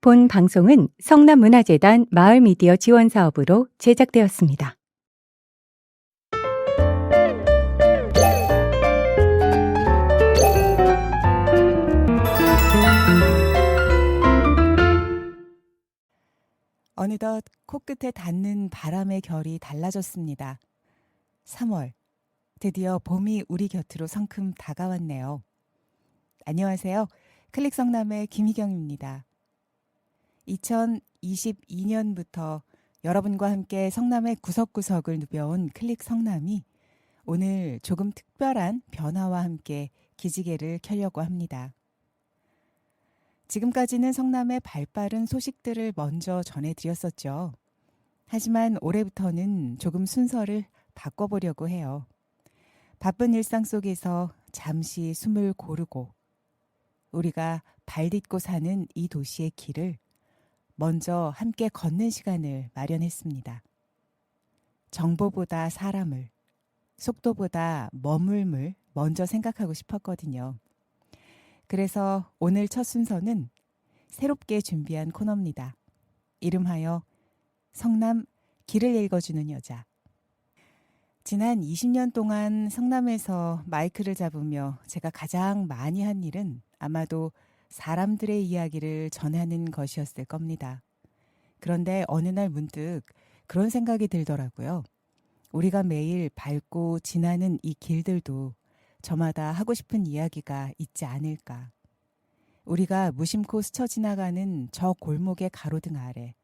본 방송은 성남문화재단 마을미디어 지원사업으로 제작되었습니다. 어느덧 코끝에 닿는 바람의 결이 달라졌습니다. 3월, 드디어 봄이 우리 곁으로 성큼 다가왔네요. 안녕하세요. 클릭성남의 김희경입니다. 2022년부터 여러분과 함께 성남의 구석구석을 누벼온 클릭성남이 오늘 조금 특별한 변화와 함께 기지개를 켜려고 합니다. 지금까지는 성남의 발빠른 소식들을 먼저 전해드렸었죠. 하지만 올해부터는 조금 순서를 바꿔보려고 해요. 바쁜 일상 속에서 잠시 숨을 고르고 우리가 발딛고 사는 이 도시의 길을 먼저 함께 걷는 시간을 마련했습니다. 정보보다 사람을, 속도보다 머물물 먼저 생각하고 싶었거든요. 그래서 오늘 첫 순서는 새롭게 준비한 코너입니다. 이름하여 성남 길을 읽어주는 여자. 지난 20년 동안 성남에서 마이크를 잡으며 제가 가장 많이 한 일은 아마도 사람들의 이야기를 전하는 것이었을 겁니다. 그런데 어느 날 문득 그런 생각이 들더라고요. 우리가 매일 밟고 지나는 이 길들도 저마다 하고 싶은 이야기가 있지 않을까. 우리가 무심코 스쳐 지나가는 저 골목의 가로등 아래,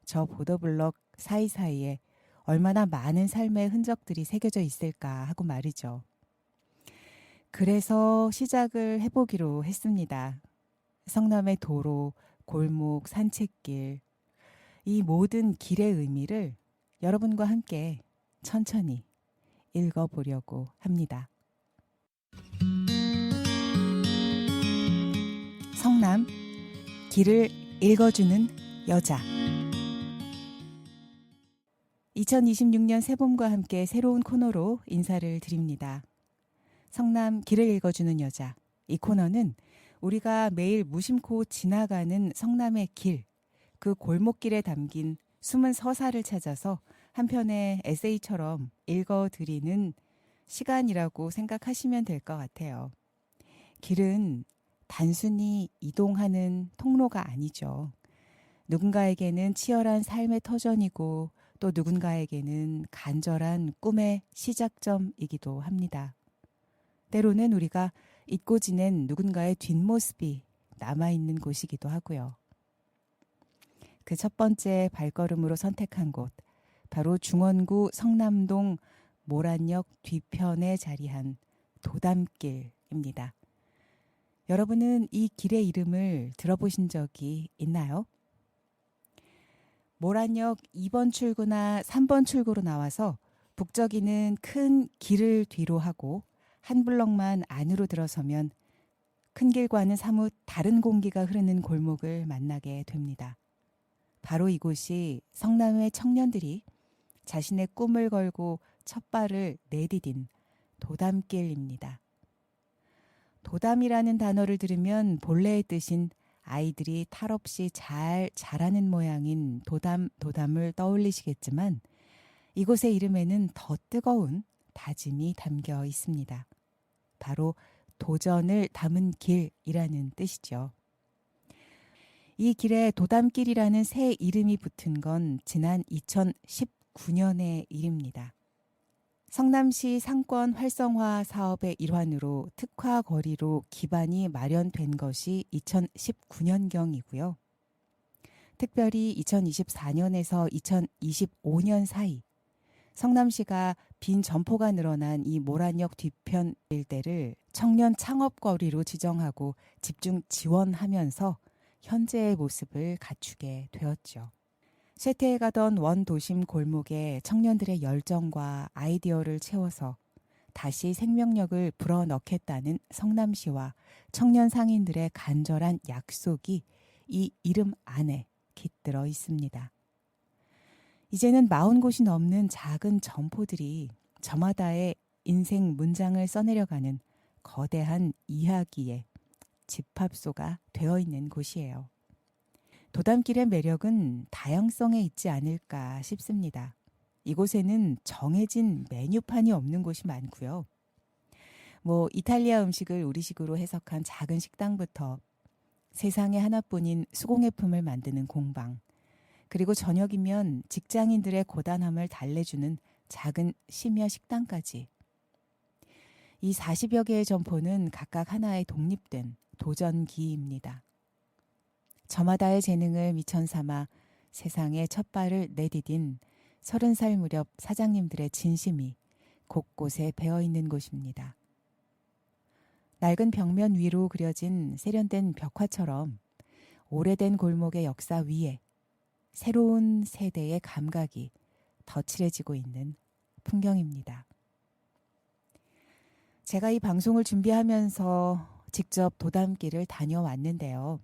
저 보도블럭 사이사이에 얼마나 많은 삶의 흔적들이 새겨져 있을까 하고 말이죠. 그래서 시작을 해보기로 했습니다. 성남의 도로, 골목, 산책길, 이 모든 길의 의미를 여러분과 함께 천천히 읽어보려고 합니다. 성남 길을 읽어주는 여자. 2026년 새봄과 함께 새로운 코너로 인사를 드립니다. 성남 길을 읽어주는 여자. 이 코너는 우리가 매일 무심코 지나가는 성남의 길, 그 골목길에 담긴 숨은 서사를 찾아서 한 편의 에세이처럼 읽어드리는 시간이라고 생각하시면 될 것 같아요. 길은 단순히 이동하는 통로가 아니죠. 누군가에게는 치열한 삶의 터전이고 또 누군가에게는 간절한 꿈의 시작점이기도 합니다. 때로는 우리가 잊고 지낸 누군가의 뒷모습이 남아있는 곳이기도 하고요. 그 첫 번째 발걸음으로 선택한 곳, 바로 중원구 성남동 모란역 뒤편에 자리한 도담길입니다. 여러분은 이 길의 이름을 들어보신 적이 있나요? 모란역 2번 출구나 3번 출구로 나와서 북적이는 큰 길을 뒤로 하고 한 블럭만 안으로 들어서면 큰 길과는 사뭇 다른 공기가 흐르는 골목을 만나게 됩니다. 바로 이곳이 성남의 청년들이 자신의 꿈을 걸고 첫 발을 내디딘 도담길입니다. 도담이라는 단어를 들으면 본래의 뜻인 아이들이 탈 없이 잘 자라는 모양인 도담을 떠올리시겠지만 이곳의 이름에는 더 뜨거운 다짐이 담겨 있습니다. 바로 도전을 담은 길이라는 뜻이죠. 이 길에 도담길이라는 새 이름이 붙은 건 지난 2019년의 일입니다. 성남시 상권 활성화 사업의 일환으로 특화 거리로 기반이 마련된 것이 2019년경이고요. 특별히 2024년에서 2025년 사이 성남시가 빈 점포가 늘어난 이 모란역 뒤편 일대를 청년 창업거리로 지정하고 집중 지원하면서 현재의 모습을 갖추게 되었죠. 쇠퇴해가던 원도심 골목에 청년들의 열정과 아이디어를 채워서 다시 생명력을 불어넣겠다는 성남시와 청년 상인들의 간절한 약속이 이 이름 안에 깃들어 있습니다. 이제는 40곳이 넘는 작은 점포들이 저마다의 인생 문장을 써내려가는 거대한 이야기의 집합소가 되어 있는 곳이에요. 도담길의 매력은 다양성에 있지 않을까 싶습니다. 이곳에는 정해진 메뉴판이 없는 곳이 많고요. 이탈리아 음식을 우리식으로 해석한 작은 식당부터 세상에 하나뿐인 수공예품을 만드는 공방, 그리고 저녁이면 직장인들의 고단함을 달래주는 작은 심야 식당까지. 이 40여 개의 점포는 각각 하나의 독립된 도전기입니다. 저마다의 재능을 미천 삼아 세상에 첫 발을 내디딘 30살 무렵 사장님들의 진심이 곳곳에 배어있는 곳입니다. 낡은 벽면 위로 그려진 세련된 벽화처럼 오래된 골목의 역사 위에 새로운 세대의 감각이 덧칠해지고 있는 풍경입니다. 제가 이 방송을 준비하면서 직접 도담길을 다녀왔는데요.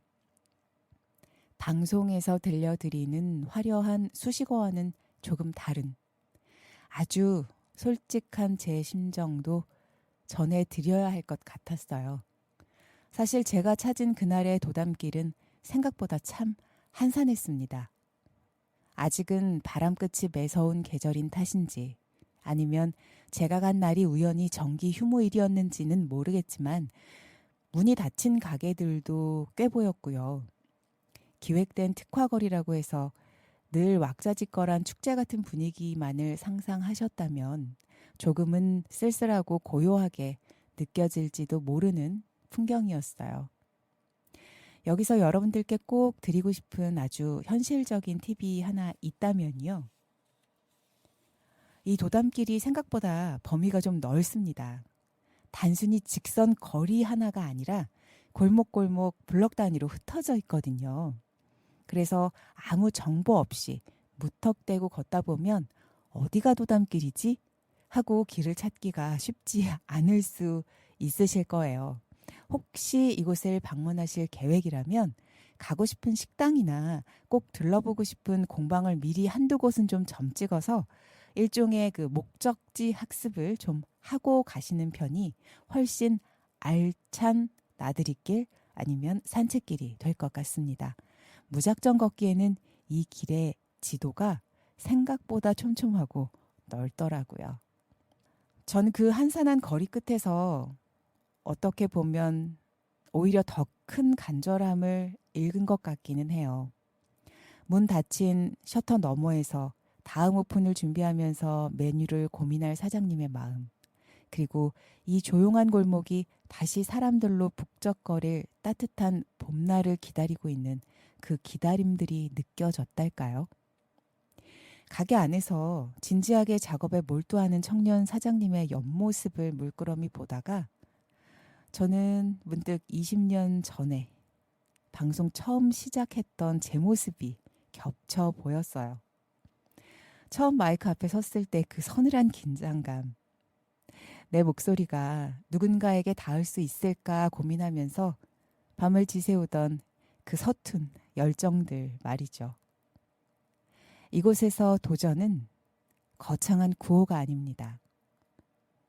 방송에서 들려드리는 화려한 수식어와는 조금 다른 아주 솔직한 제 심정도 전해드려야 할 것 같았어요. 사실 제가 찾은 그날의 도담길은 생각보다 참 한산했습니다. 아직은 바람끝이 매서운 계절인 탓인지 아니면 제가 간 날이 우연히 정기 휴무일이었는지는 모르겠지만 문이 닫힌 가게들도 꽤 보였고요. 기획된 특화거리라고 해서 늘 왁자지껄한 축제 같은 분위기만을 상상하셨다면 조금은 쓸쓸하고 고요하게 느껴질지도 모르는 풍경이었어요. 여기서 여러분들께 꼭 드리고 싶은 아주 현실적인 팁이 하나 있다면요. 이 도담길이 생각보다 범위가 좀 넓습니다. 단순히 직선 거리 하나가 아니라 골목골목 블럭 단위로 흩어져 있거든요. 그래서 아무 정보 없이 무턱대고 걷다 보면 어디가 도담길이지? 하고 길을 찾기가 쉽지 않을 수 있으실 거예요. 혹시 이곳을 방문하실 계획이라면 가고 싶은 식당이나 꼭 들러보고 싶은 공방을 미리 한두 곳은 좀 점 찍어서 일종의 그 목적지 학습을 좀 하고 가시는 편이 훨씬 알찬 나들이길 아니면 산책길이 될 것 같습니다. 무작정 걷기에는 이 길의 지도가 생각보다 촘촘하고 넓더라고요. 저는 그 한산한 거리 끝에서 어떻게 보면 오히려 더 큰 간절함을 읽은 것 같기는 해요. 문 닫힌 셔터 너머에서 다음 오픈을 준비하면서 메뉴를 고민할 사장님의 마음, 그리고 이 조용한 골목이 다시 사람들로 북적거릴 따뜻한 봄날을 기다리고 있는 그 기다림들이 느껴졌달까요? 가게 안에서 진지하게 작업에 몰두하는 청년 사장님의 옆모습을 물끄러미 보다가 저는 문득 20년 전에 방송 처음 시작했던 제 모습이 겹쳐 보였어요. 처음 마이크 앞에 섰을 때 그 서늘한 긴장감, 내 목소리가 누군가에게 닿을 수 있을까 고민하면서 밤을 지새우던 그 서툰 열정들 말이죠. 이곳에서 도전은 거창한 구호가 아닙니다.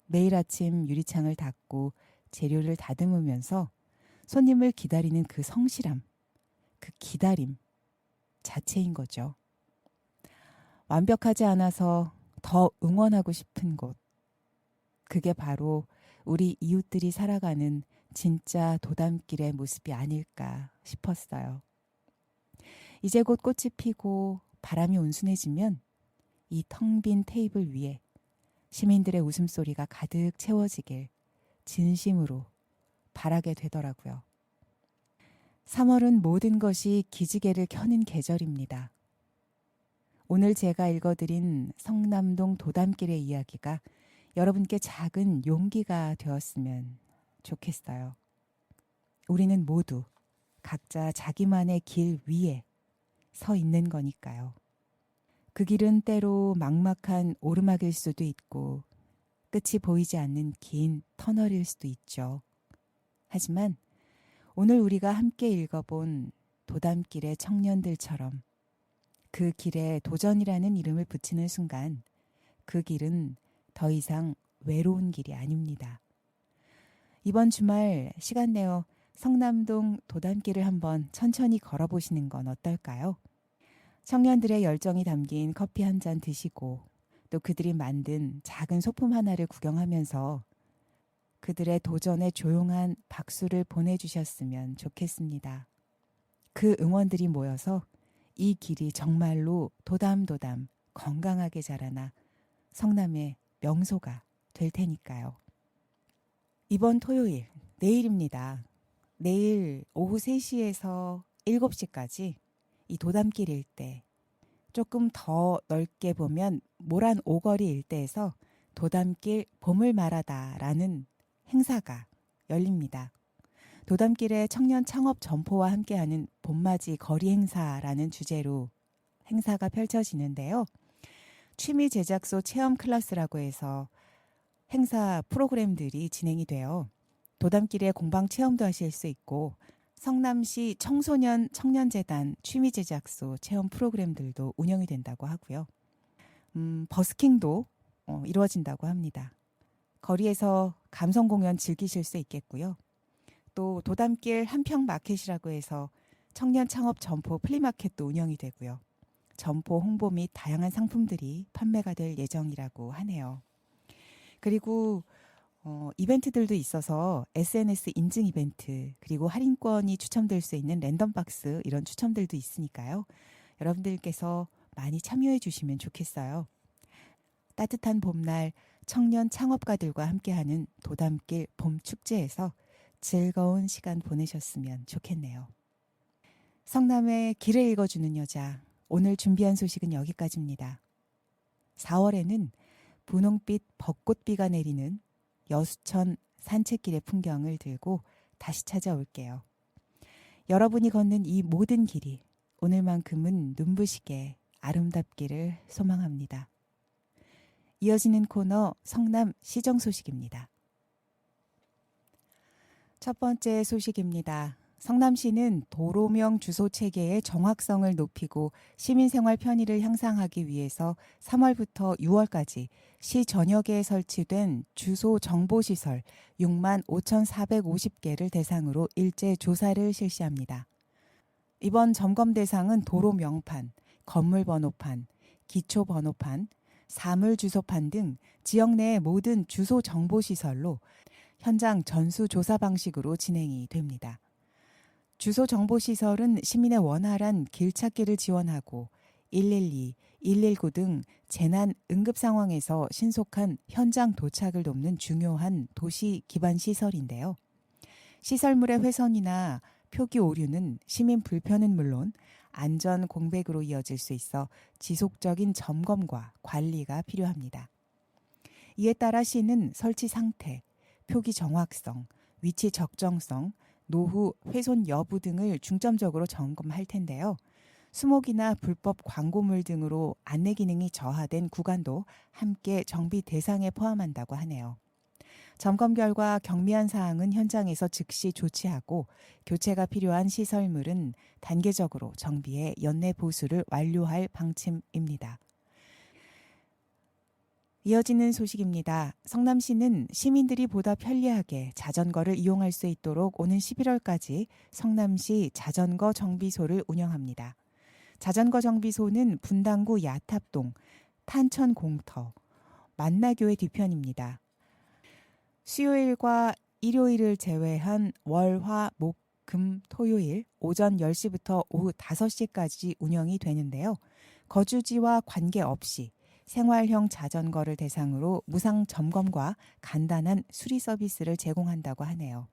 매일 아침 유리창을 닫고 재료를 다듬으면서 손님을 기다리는 그 성실함, 그 기다림 자체인 거죠. 완벽하지 않아서 더 응원하고 싶은 곳. 그게 바로 우리 이웃들이 살아가는 진짜 도담길의 모습이 아닐까 싶었어요. 이제 곧 꽃이 피고 바람이 온순해지면 이 텅 빈 테이블 위에 시민들의 웃음소리가 가득 채워지길 진심으로 바라게 되더라고요. 3월은 모든 것이 기지개를 켜는 계절입니다. 오늘 제가 읽어드린 성남동 도담길의 이야기가 여러분께 작은 용기가 되었으면 좋겠어요. 우리는 모두 각자 자기만의 길 위에 서 있는 거니까요. 그 길은 때로 막막한 오르막일 수도 있고 끝이 보이지 않는 긴 터널일 수도 있죠. 하지만 오늘 우리가 함께 읽어본 도담길의 청년들처럼 그 길에 도전이라는 이름을 붙이는 순간 그 길은 더 이상 외로운 길이 아닙니다. 이번 주말 시간 내어 성남동 도담길을 한번 천천히 걸어보시는 건 어떨까요? 청년들의 열정이 담긴 커피 한 잔 드시고 또 그들이 만든 작은 소품 하나를 구경하면서 그들의 도전에 조용한 박수를 보내주셨으면 좋겠습니다. 그 응원들이 모여서 이 길이 정말로 도담도담 건강하게 자라나 성남의 명소가 될 테니까요. 이번 토요일, 내일입니다. 내일 오후 3시에서 7시까지 이 도담길 일대, 조금 더 넓게 보면 모란 오거리 일대에서 도담길 봄을 말하다라는 행사가 열립니다. 도담길의 청년 창업 점포와 함께하는 봄맞이 거리 행사라는 주제로 행사가 펼쳐지는데요. 취미 제작소 체험 클래스라고 해서 행사 프로그램들이 진행이 돼요. 도담길에 공방 체험도 하실 수 있고 성남시 청소년 청년재단 취미 제작소 체험 프로그램들도 운영이 된다고 하고요. 버스킹도 이루어진다고 합니다. 거리에서 감성 공연 즐기실 수 있겠고요. 또 도담길 한평 마켓이라고 해서 청년 창업 점포 플리마켓도 운영이 되고요. 점포 홍보 및 다양한 상품들이 판매가 될 예정이라고 하네요. 그리고 이벤트들도 있어서 SNS 인증 이벤트 그리고 할인권이 추첨될 수 있는 랜덤박스 이런 추첨들도 있으니까요. 여러분들께서 많이 참여해 주시면 좋겠어요. 따뜻한 봄날 청년 창업가들과 함께하는 도담길 봄축제에서 즐거운 시간 보내셨으면 좋겠네요. 성남의 길을 읽어주는 여자, 오늘 준비한 소식은 여기까지입니다. 4월에는 분홍빛 벚꽃비가 내리는 여수천 산책길의 풍경을 들고 다시 찾아올게요. 여러분이 걷는 이 모든 길이 오늘만큼은 눈부시게 아름답기를 소망합니다. 이어지는 코너 성남 시정 소식입니다. 첫 번째 소식입니다. 성남시는 도로명 주소 체계의 정확성을 높이고 시민생활 편의를 향상하기 위해서 3월부터 6월까지 시 전역에 설치된 주소 정보시설 6만 5,450개를 대상으로 일제 조사를 실시합니다. 이번 점검 대상은 도로명판, 건물번호판, 기초번호판, 사물주소판 등 지역 내의 모든 주소 정보시설로 현장 전수조사 방식으로 진행이 됩니다. 주소 정보시설은 시민의 원활한 길찾기를 지원하고 112, 119 등 재난 응급 상황에서 신속한 현장 도착을 돕는 중요한 도시 기반 시설인데요. 시설물의 훼손이나 표기 오류는 시민 불편은 물론 안전 공백으로 이어질 수 있어 지속적인 점검과 관리가 필요합니다. 이에 따라 시는 설치 상태, 표기 정확성, 위치 적정성, 노후 훼손 여부 등을 중점적으로 점검할 텐데요. 수목이나 불법 광고물 등으로 안내 기능이 저하된 구간도 함께 정비 대상에 포함한다고 하네요. 점검 결과 경미한 사항은 현장에서 즉시 조치하고 교체가 필요한 시설물은 단계적으로 정비해 연내 보수를 완료할 방침입니다. 이어지는 소식입니다. 성남시는 시민들이 보다 편리하게 자전거를 이용할 수 있도록 오는 11월까지 성남시 자전거 정비소를 운영합니다. 자전거 정비소는 분당구 야탑동, 탄천공터, 만나교회 뒤편입니다. 수요일과 일요일을 제외한 월, 화, 목, 금, 토요일 오전 10시부터 오후 5시까지 운영이 되는데요. 거주지와 관계없이 생활형 자전거를 대상으로 무상 점검과 간단한 수리 서비스를 제공한다고 하네요.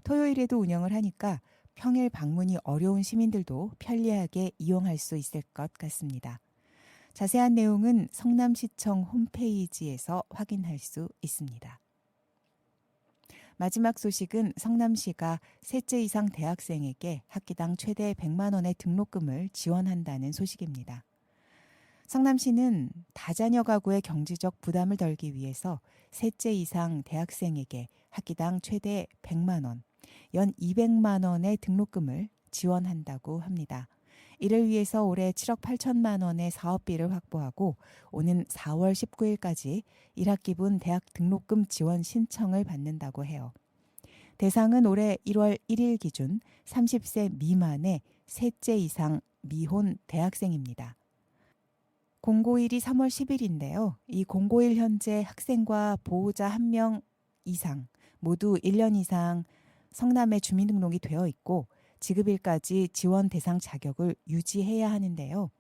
토요일에도 운영을 하니까 평일 방문이 어려운 시민들도 편리하게 이용할 수 있을 것 같습니다. 자세한 내용은 성남시청 홈페이지에서 확인할 수 있습니다. 마지막 소식은 성남시가 셋째 이상 대학생에게 학기당 최대 100만 원의 등록금을 지원한다는 소식입니다. 성남시는 다자녀 가구의 경제적 부담을 덜기 위해서 셋째 이상 대학생에게 학기당 최대 100만 원, 연 200만 원의 등록금을 지원한다고 합니다. 이를 위해서 올해 7억 8천만 원의 사업비를 확보하고 오는 4월 19일까지 1학기분 대학 등록금 지원 신청을 받는다고 해요. 대상은 올해 1월 1일 기준 30세 미만의 셋째 이상 미혼 대학생입니다. 공고일이 3월 10일인데요. 이 공고일 현재 학생과 보호자 1명 이상 모두 1년 이상 성남에 주민등록이 되어 있고 지급일까지 지원 대상 자격을 유지해야 하는데요.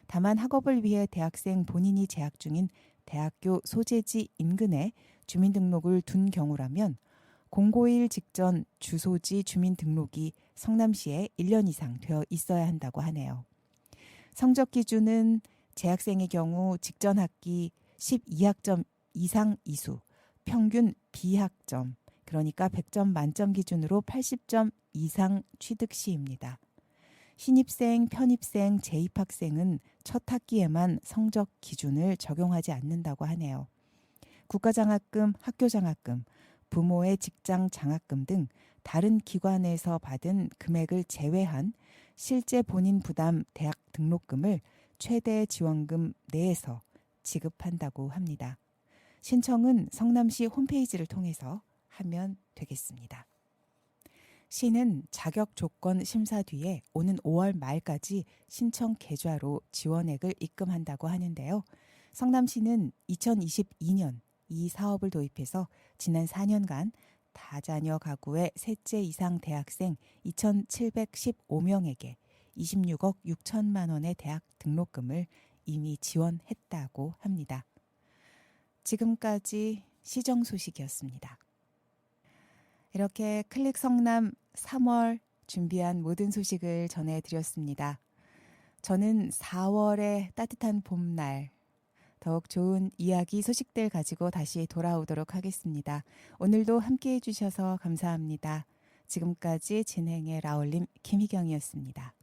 다만 학업을 위해 대학생 본인이 재학 중인 대학교 소재지 인근에 주민등록을 둔 경우라면 공고일 직전 주소지 주민등록이 성남시에 1년 이상 되어 있어야 한다고 하네요. 성적 기준은 재학생의 경우 직전 학기 12학점 이상 이수, 평균 비학점, 그러니까 100점 만점 기준으로 80점 이상 취득 시입니다. 신입생, 편입생, 재입학생은 첫 학기에만 성적 기준을 적용하지 않는다고 하네요. 국가장학금, 학교장학금, 부모의 직장 장학금 등 다른 기관에서 받은 금액을 제외한 실제 본인 부담 대학 등록금을 최대 지원금 내에서 지급한다고 합니다. 신청은 성남시 홈페이지를 통해서 하면 되겠습니다. 시는 자격 조건 심사 뒤에 오는 5월 말까지 신청 계좌로 지원액을 입금한다고 하는데요. 성남시는 2022년 이 사업을 도입해서 지난 4년간 다자녀 가구의 셋째 이상 대학생 2,715명에게 26억 6천만 원의 대학 등록금을 이미 지원했다고 합니다. 지금까지 시정 소식이었습니다. 이렇게 클릭 성남 3월 준비한 모든 소식을 전해드렸습니다. 저는 4월의 따뜻한 봄날, 더욱 좋은 이야기 소식들 가지고 다시 돌아오도록 하겠습니다. 오늘도 함께해 주셔서 감사합니다. 지금까지 진행의 라울림 김희경이었습니다.